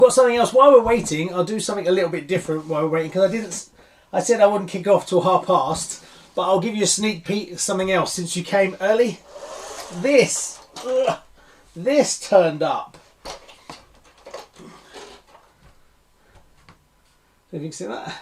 Got something else while we're waiting. I'll do something a little bit different while we're waiting, because I said I wouldn't kick off till past, but I'll give you a sneak peek of something else since you came early. This turned up. If you can see that.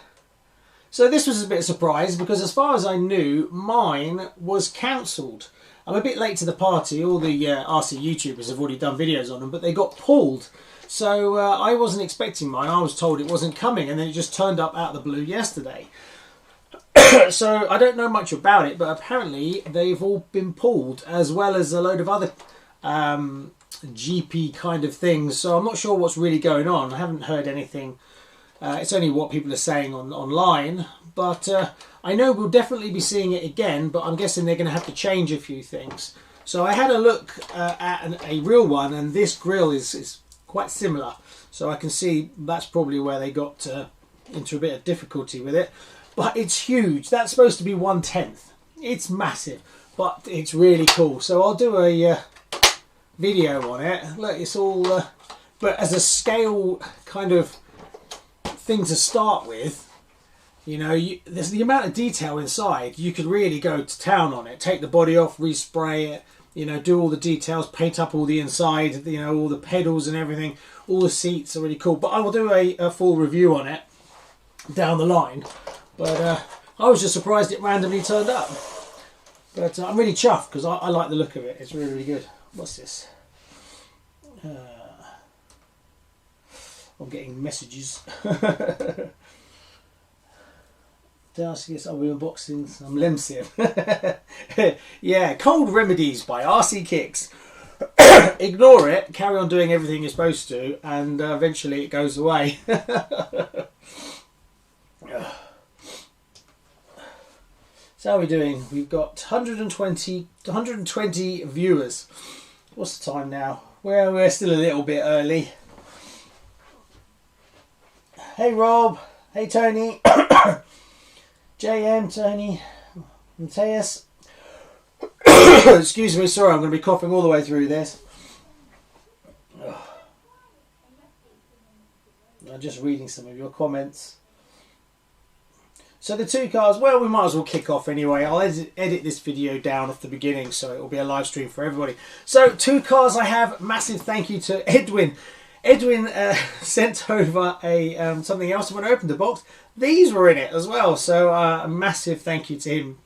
So this was a bit of a surprise, because as far as I knew, mine was cancelled. I'm a bit late to the party. All the RC YouTubers have already done videos on them, but they got pulled. So I wasn't expecting mine. I was told it wasn't coming, and then it just turned up out of the blue yesterday. So I don't know much about it, but apparently they've all been pulled, as well as a load of other GP kind of things. So I'm not sure what's really going on. I haven't heard anything. It's only what people are saying online. But I know we'll definitely be seeing it again, but I'm guessing they're going to have to change a few things. So I had a look at a real one, and this grill is quite similar, so I can see that's probably where they got into a bit of difficulty with it. But it's huge. That's supposed to be 1/10. It's massive, but it's really cool. So I'll do a video on it. Look, it's all but as a scale kind of thing to start with, you know, there's the amount of detail inside. You could really go to town on it. Take the body off, respray it, you know, do all the details, paint up all the inside, you know, all the pedals and everything. All the seats are really cool. But I will do a full review on it down the line. But I was just surprised it randomly turned up. But I'm really chuffed, because I like the look of it. It's really, really good. What's this? I'm getting messages. Yes, I'll be unboxing some Lemsip. Yeah, Cold Remedies by RCKicks. Ignore it, carry on doing everything you're supposed to, and eventually it goes away. So how are we doing? We've got 120 viewers. What's the time now? Well, we're still a little bit early. Hey Rob, hey Tony. JM, Tony, Matthias. Excuse me, sorry, I'm going to be coughing all the way through this. I'm just reading some of your comments. So the two cars, well, we might as well kick off anyway. I'll edit this video down off the beginning, so it will be a live stream for everybody. So two cars I have. Massive thank you to Edwin. Edwin sent over a something else when I opened the box. These were in it as well, so a massive thank you to him.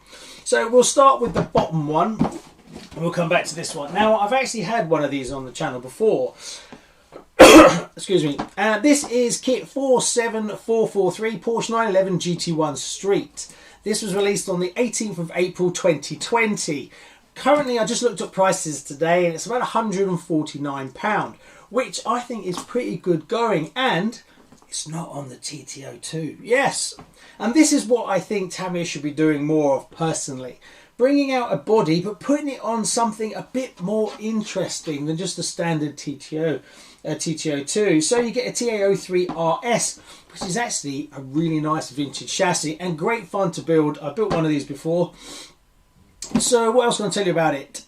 So we'll start with the bottom one, and we'll come back to this one. Now, I've actually had one of these on the channel before. Excuse me. This is kit 47443 Porsche 911 GT1 Street. This was released on the 18th of April 2020. Currently, I just looked at prices today, and it's about £149, which I think is pretty good going, and it's not on the TT050. Yes, and this is what I think Tamiya should be doing more of personally. Bringing out a body, but putting it on something a bit more interesting than just a standard TT050. So you get a TA03 RS, which is actually a really nice vintage chassis and great fun to build. I built one of these before. So what else can I tell you about it?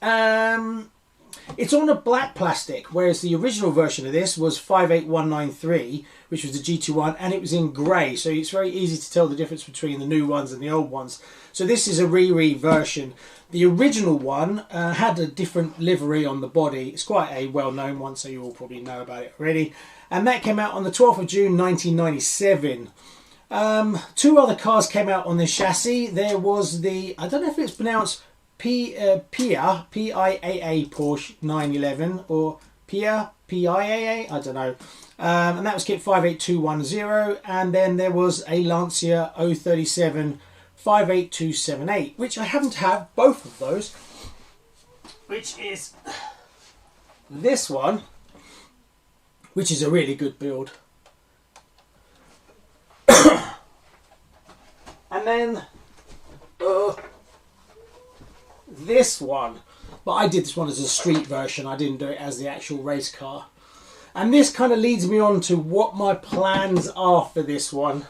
It's on a black plastic, whereas the original version of this was 58193, which was the GT1, and it was in grey. So it's very easy to tell the difference between the new ones and the old ones. So this is a re version. The original one had a different livery on the body. It's quite a well-known one, so you all probably know about it already. And that came out on the 12th of June 1997. Two other cars came out on this chassis. There was the, I don't know if it's pronounced PIAA Porsche 911 or PIAA, I don't know. And that was kit 58210, and then there was a Lancia 037 58278, which I happen to have both of those, which is this one, which is a really good build. And then this one, but I did this one as a street version. I didn't do it as the actual race car. And this kind of leads me on to what my plans are for this one.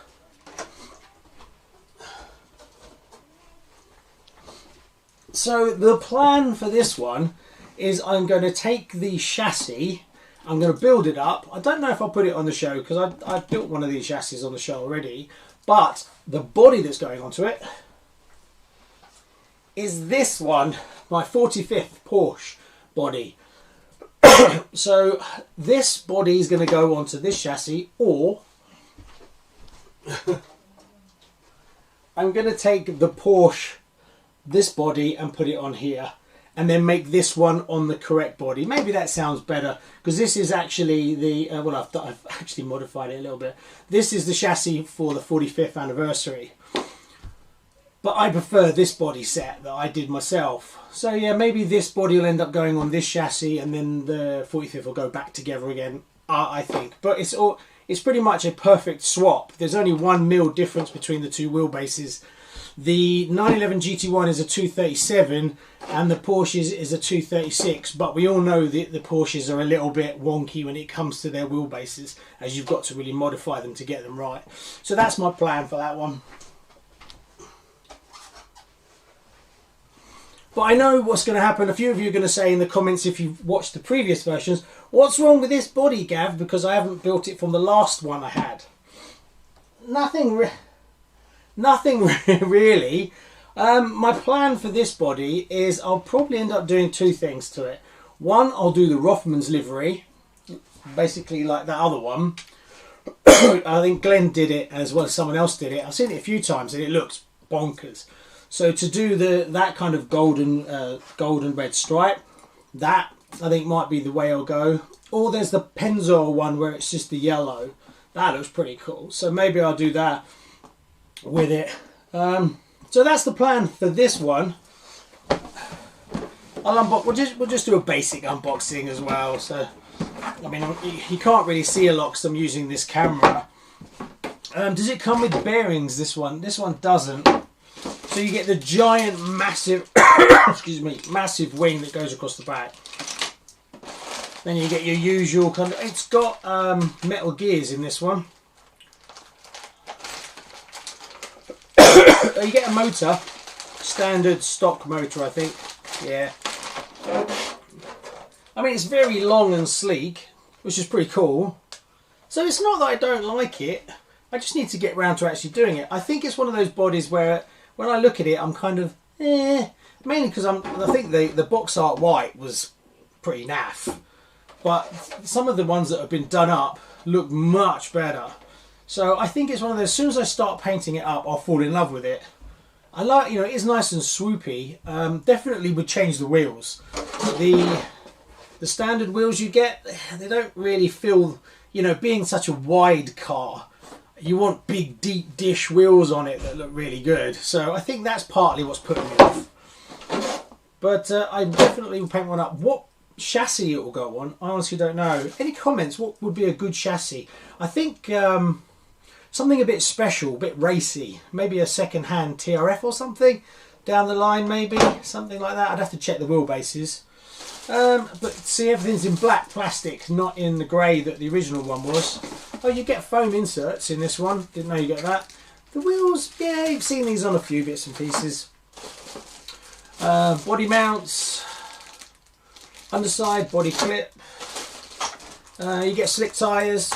So the plan for this one is I'm going to take the chassis I'm going to build it up. I don't know if I'll put it on the show because I built one of these chassis on the show already. But the body that's going onto it is this one, my 45th Porsche body. So this body is going to go onto this chassis, or I'm going to take the Porsche, this body, and put it on here, and then make this one on the correct body. Maybe that sounds better, because this is actually the, well, I've actually modified it a little bit. This is the chassis for the 45th anniversary. But I prefer this body set that I did myself. So yeah, maybe this body will end up going on this chassis, and then the 45th will go back together again, I think. But it's pretty much a perfect swap. There's only 1 mil difference between the two wheelbases. The 911 GT1 is a 237 and the Porsche is a 236, but we all know that the Porsches are a little bit wonky when it comes to their wheelbases, as you've got to really modify them to get them right. So that's my plan for that one. But I know what's going to happen. A few of you are going to say in the comments, if you've watched the previous versions, what's wrong with this body, Gav? Because I haven't built it from the last one I had. Nothing really. My plan for this body is I'll probably end up doing 2 things to it. One, I'll do the Rothmans livery, basically like that other one. I think Glenn did it as well as someone else did it. I've seen it a few times and it looks bonkers. So to do that kind of golden red stripe, that I think might be the way I'll go. Or there's the Pennzoil one where it's just the yellow. That looks pretty cool. So maybe I'll do that with it. So that's the plan for this one. We'll just do a basic unboxing as well. So I mean, you can't really see a lot because I'm using this camera. Does it come with bearings? This one doesn't. So you get the giant, massive, excuse me, massive wing that goes across the back. Then you get your usual kind of. It's got metal gears in this one. You get a motor, standard stock motor, I think. Yeah. I mean, it's very long and sleek, which is pretty cool. So it's not that I don't like it. I just need to get round to actually doing it. I think it's one of those bodies where when I look at it, I'm kind of mainly because I think the box art white was pretty naff, but some of the ones that have been done up look much better. So I think it's one of those, as soon as I start painting it up, I'll fall in love with it. I like, you know, it's nice and swoopy. Definitely would change the wheels. The standard wheels you get, they don't really feel, you know, being such a wide car, you want big deep dish wheels on it that look really good. So I think that's partly what's putting me off. But I definitely will paint one up. What chassis it will go on, I honestly don't know. Any comments? What would be a good chassis? I think something a bit special, a bit racy. Maybe a second-hand TRF or something down the line, maybe. Something like that. I'd have to check the wheelbases. But see, everything's in black plastic, not in the grey that the original one was. Oh, you get foam inserts in this one. Didn't know you get that. The wheels, yeah, you've seen these on a few bits and pieces. Body mounts, underside body clip. You get slick tyres.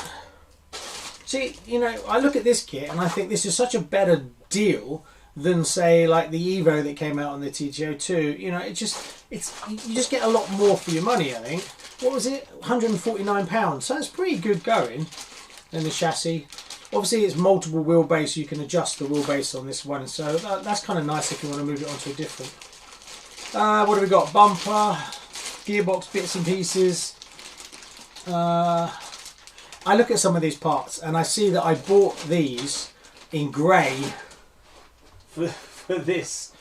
See, you know, I look at this kit and I think this is such a better deal than, say, like the Evo that came out on the TT050. You know, you just get a lot more for your money, I think. What was it? £149. So it's pretty good going. And the chassis. Obviously, it's multiple wheelbase. You can adjust the wheelbase on this one. So that's kind of nice if you want to move it onto a different. What have we got? Bumper, gearbox bits and pieces. I look at some of these parts and I see that I bought these in grey for this.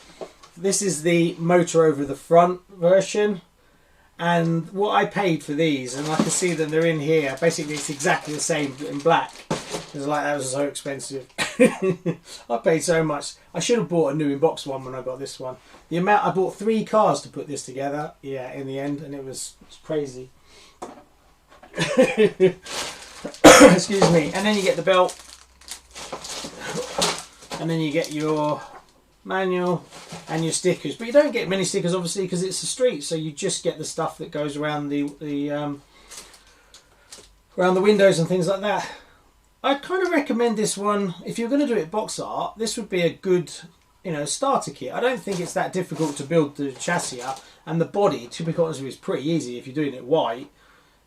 This is the motor over the front version, and what I paid for these, and I can see them, they're in here. Basically, it's exactly the same but in black. It's like, that was so expensive. I paid so much. I should have bought a new in-box one when I got this one. The amount I bought 3 cars to put this together. Yeah, in the end, and it was crazy. Excuse me. And then you get the belt, and then you get your manual and your stickers, but you don't get many stickers obviously because it's a street, so you just get the stuff that goes around the around the windows and things like that. I'd kind of recommend this one. If you're going to do it box art, this would be a good, you know, starter kit. I don't think it's that difficult to build the chassis up, and the body, to be honest with you, is pretty easy if you're doing it white.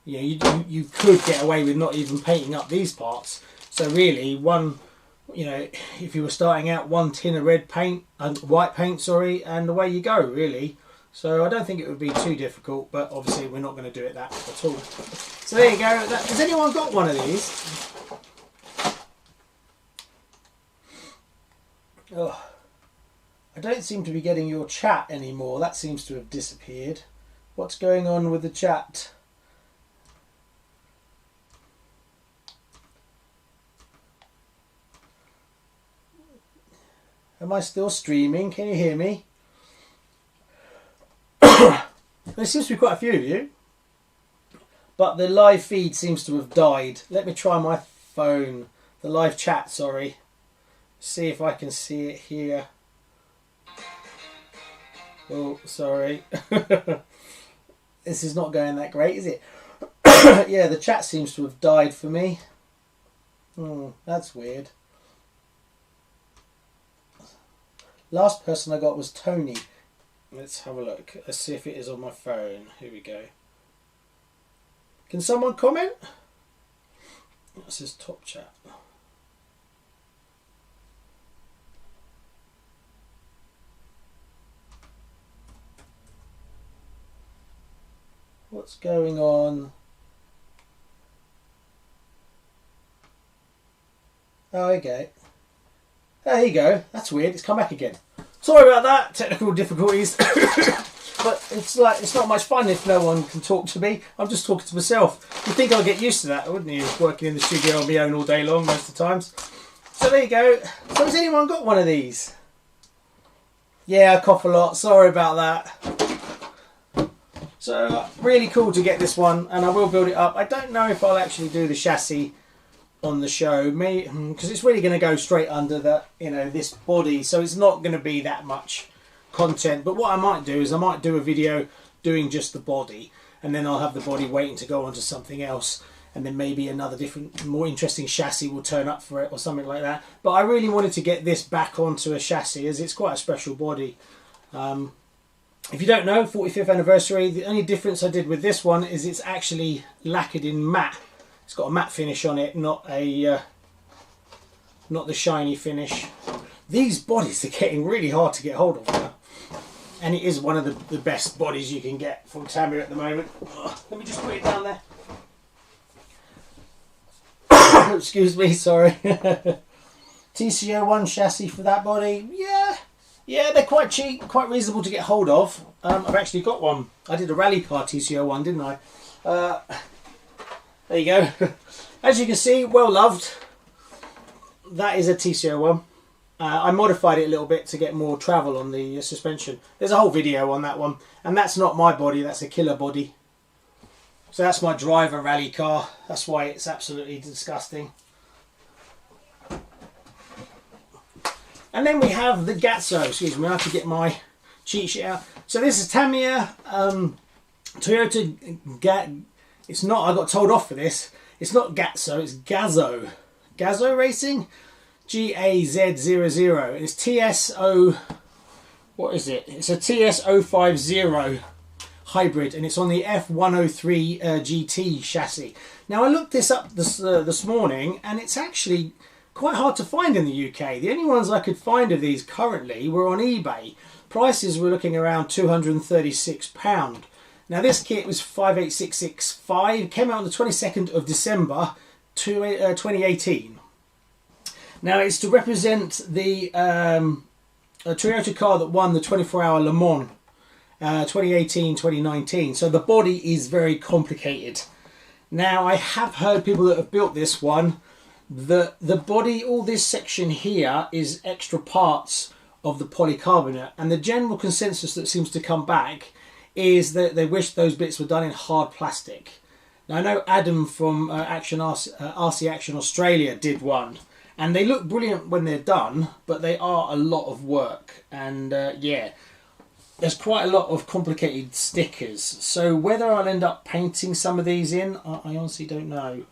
You know, you could get away with not even painting up these parts. So really, one, you know, if you were starting out, one tin of red paint and white paint, sorry, and away you go, really. So I don't think it would be too difficult, but obviously we're not going to do it that at all. So there you go. Has anyone got one of these? Oh, I don't seem to be getting your chat anymore. That seems to have disappeared. What's going on with the chat? Am I still streaming? Can you hear me? There seems to be quite a few of you, but the live feed seems to have died. Let me try my phone, the live chat, sorry. See if I can see it here. Oh, sorry. This is not going that great, is it? Yeah, the chat seems to have died for me. That's weird. Last person I got was Tony. Let's have a look. Let's see if it is on my phone. Here we go. Can someone comment? This is top chat. What's going on? Oh, okay. There you go. That's weird. It's come back again. Sorry about that. Technical difficulties. But it's not much fun if no one can talk to me. I'm just talking to myself. You'd think I'll get used to that, wouldn't you? Working in the studio on my own all day long most of the times. So there you go. So has anyone got one of these? Yeah, I cough a lot. Sorry about that. So really cool to get this one, and I will build it up. I don't know if I'll actually do the chassis on the show, because it's really going to go straight under the, you know, this body, so it's not going to be that much content. But what I might do is I might do a video doing just the body, and then I'll have the body waiting to go onto something else, and then maybe another different, more interesting chassis will turn up for it or something like that. But I really wanted to get this back onto a chassis, as it's quite a special body. If you don't know, 45th anniversary, the only difference I did with this one is it's actually lacquered in matte. It's got a matte finish on it, not the shiny finish. These bodies are getting really hard to get hold of now, and it is one of the best bodies you can get from Tamiya at the moment. Let me just put it down there. Excuse me, sorry. TS050 chassis for that body. Yeah, they're quite cheap, quite reasonable to get hold of. I've actually got one. I did a rally car TS050, didn't I? There you go. As you can see, well loved. That is a TS050. I modified it a little bit to get more travel on the suspension. There's a whole video on that one. And that's not my body, that's a killer body. So that's my driver rally car. That's why it's absolutely disgusting. And then we have the Gazoo. Excuse me, I have to get my cheat sheet out. So this is Tamiya Toyota It's not, I got told off for this. It's not Gazoo, it's Gazoo. Gazoo Racing? GAZ00. And it's TS0, what is it? It's a TS050 hybrid, and it's on the F103 GT chassis. Now I looked this up this morning, and it's actually quite hard to find in the UK. The only ones I could find of these currently were on eBay. Prices were looking around £236. Now this kit was 58665, came out on the 22nd of December 2018. Now it's to represent the Toyota car that won the 24-hour Le Mans 2018-2019. So the body is very complicated. Now I have heard people that have built this one, the body, all this section here is extra parts of the polycarbonate, and the general consensus that seems to come back is that they wish those bits were done in hard plastic. Now I know Adam from RC Action Australia did one, and they look brilliant when they're done, but they are a lot of work. And yeah, there's quite a lot of complicated stickers. So whether I'll end up painting some of these in, I honestly don't know.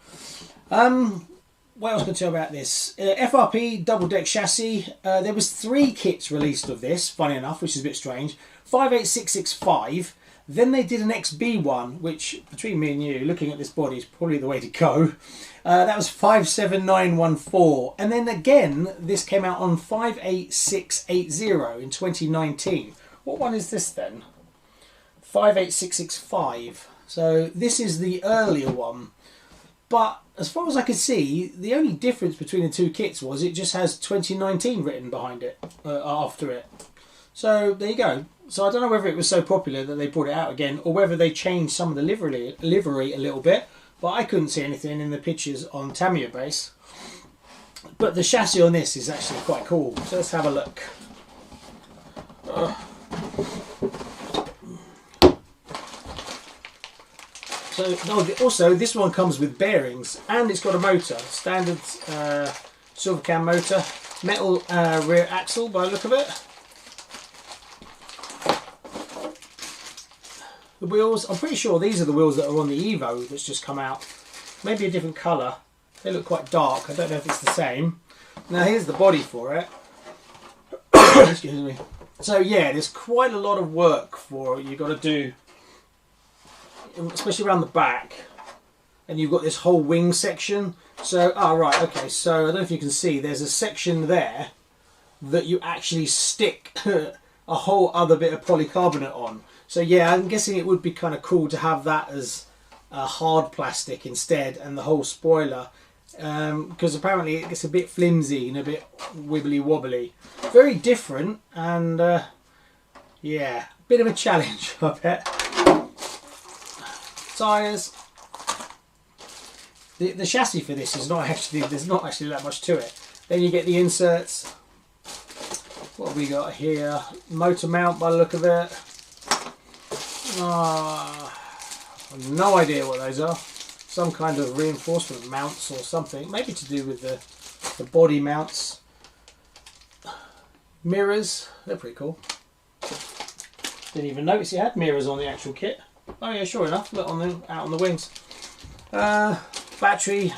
What else can I tell about this? FRP double deck chassis. There was 3 kits released of this, funny enough, which is a bit strange. 58665. Then they did an XB one, which between me and you, looking at this body, is probably the way to go. That was 57914. And then again, this came out on 58680 in 2019. What one is this then? 58665. So this is the earlier one. But as far as I could see, the only difference between the 2 kits was it just has 2019 written behind it, after it. So there you go. So I don't know whether it was so popular that they brought it out again, or whether they changed some of the livery a little bit. But I couldn't see anything in the pictures on Tamiya base. But the chassis on this is actually quite cool. So let's have a look. So also this one comes with bearings, and it's got a motor, standard silver cam motor, metal rear axle by the look of it. The wheels, I'm pretty sure these are the wheels that are on the Evo that's just come out. Maybe a different colour. They look quite dark. I don't know if it's the same. Now here's the body for it. Excuse me. So yeah, there's quite a lot of work for it you've got to do, especially around the back. And you've got this whole wing section. So, right, okay, so I don't know if you can see, there's a section there that you actually stick a whole other bit of polycarbonate on. So yeah, I'm guessing it would be kind of cool to have that as a hard plastic instead, and the whole spoiler, because apparently it gets a bit flimsy and a bit wibbly wobbly. Very different, and yeah, bit of a challenge, I bet. Tyres. The chassis for this is not actually, there's not actually that much to it. Then you get the inserts. What have we got here? Motor mount by the look of it. No idea what those are. Some kind of reinforcement mounts or something. Maybe to do with the body mounts. Mirrors. They're pretty cool. Didn't even notice it had mirrors on the actual kit. Oh yeah, sure enough. Look, out on the wings. Battery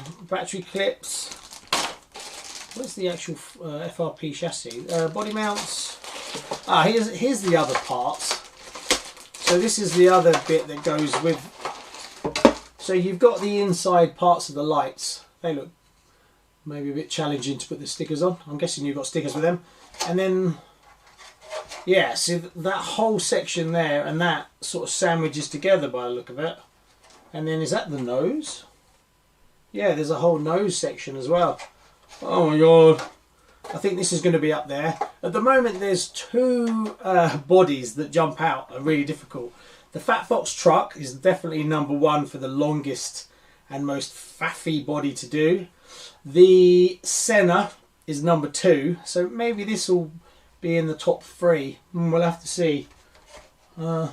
clips. Where's the actual FRP chassis? Body mounts. Here's the other parts. So this is the other bit that goes with. So you've got the inside parts of the lights. They look maybe a bit challenging to put the stickers on. I'm guessing you've got stickers with them. And then, yeah, see that whole section there and that sort of sandwiches together by the look of it. And then is that the nose? Yeah, there's a whole nose section as well. Oh my god. I think this is going to be up there. At the moment there's 2 bodies that jump out, are really difficult. The Fat Fox truck is definitely #1 for the longest and most faffy body to do. The Senna is #2, so maybe this will be in the top 3. We'll have to see. I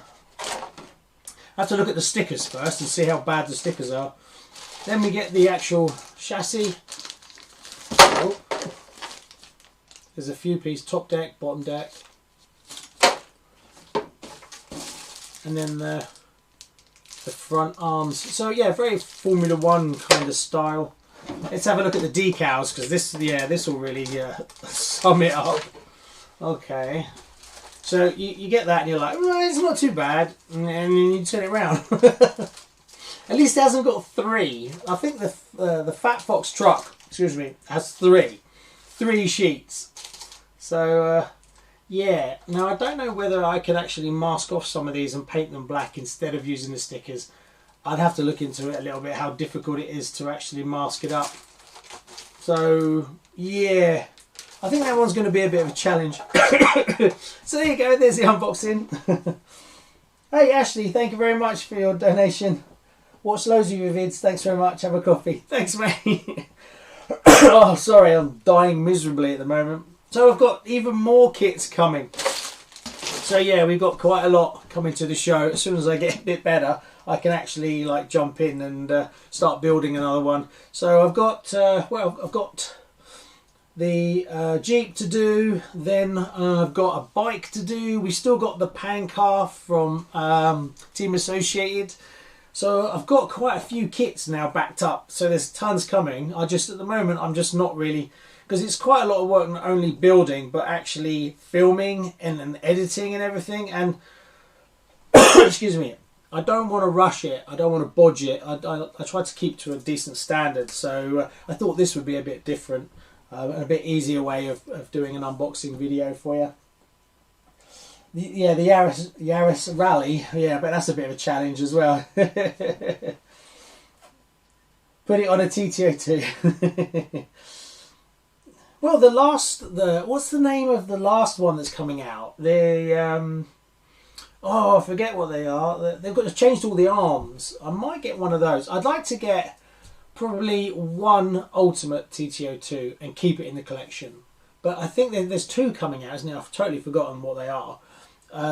have to look at the stickers first and see how bad the stickers are. Then we get the actual chassis. Oh. There's a few pieces, top deck, bottom deck. And then the front arms. So yeah, very Formula 1 kind of style. Let's have a look at the decals, because this will really sum it up. Okay. So you get that and you're like, well, it's not too bad. And then you turn it around. At least it hasn't got 3. I think the Fat Fox truck, excuse me, has 3 sheets. So yeah, now I don't know whether I can actually mask off some of these and paint them black instead of using the stickers. I'd have to look into it a little bit, how difficult it is to actually mask it up. So yeah, I think that one's going to be a bit of a challenge. So there you go, there's the unboxing. Hey Ashley, thank you very much for your donation. Watch loads of your vids, thanks very much, have a coffee. Thanks mate. Oh sorry, I'm dying miserably at the moment. So I've got even more kits coming. So yeah, we've got quite a lot coming to the show. As soon as I get a bit better, I can actually like jump in and start building another one. So I've got I've got the Jeep to do, then I've got a bike to do. We still got the pan car from Team Associated. So I've got quite a few kits now backed up. So there's tons coming. At the moment, I'm just not really, because it's quite a lot of work, not only building, but actually filming and editing and everything. And excuse me, I don't want to rush it. I don't want to bodge it. I try to keep to a decent standard. So I thought this would be a bit different. A bit easier way of doing an unboxing video for you. Yeah, the Yaris Rally. Yeah, but that's a bit of a challenge as well. Put it on a TT02. Well, what's the name of the last one that's coming out? I forget what they are. They've got to change all the arms. I might get one of those. I'd like to get probably one Ultimate TT02 and keep it in the collection. But I think there's two coming out, isn't it? I've totally forgotten what they are.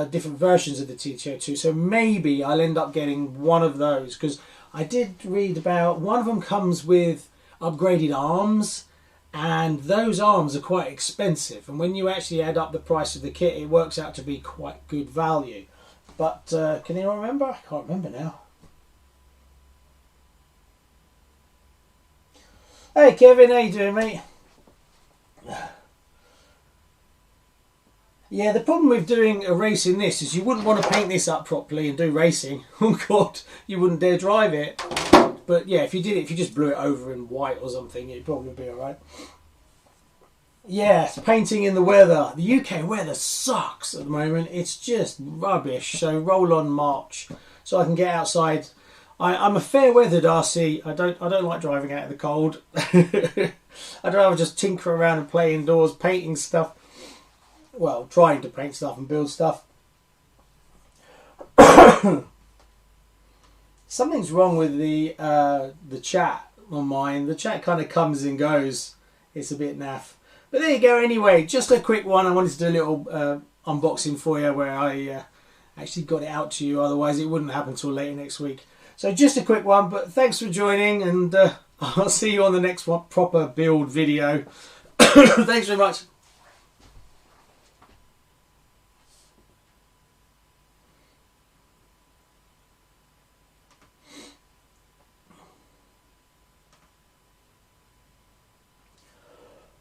Different versions of the TT02. So maybe I'll end up getting one of those, because I did read about one of them comes with upgraded arms, and those arms are quite expensive. And when you actually add up the price of the kit, it works out to be quite good value. But can you remember? I can't remember now. Hey Kevin, how you doing, mate? Yeah, the problem with doing a race in this is you wouldn't want to paint this up properly and do racing. Oh God, you wouldn't dare drive it. But yeah, if you did it, if you just blew it over in white or something, it'd probably be alright. Yeah, painting in the weather. The UK weather sucks at the moment. It's just rubbish. So roll on March so I can get outside. I'm a fair weathered RC. I don't like driving out in the cold. I'd rather just tinker around and play indoors, painting stuff. Well, trying to paint stuff and build stuff. Something's wrong with the chat on mine. The chat kind of comes and goes. It's a bit naff. But there you go. Anyway, just a quick one. I wanted to do a little unboxing for you where I actually got it out to you. Otherwise, it wouldn't happen until later next week. So just a quick one, but thanks for joining, and I'll see you on the next one, proper build video. Thanks very much.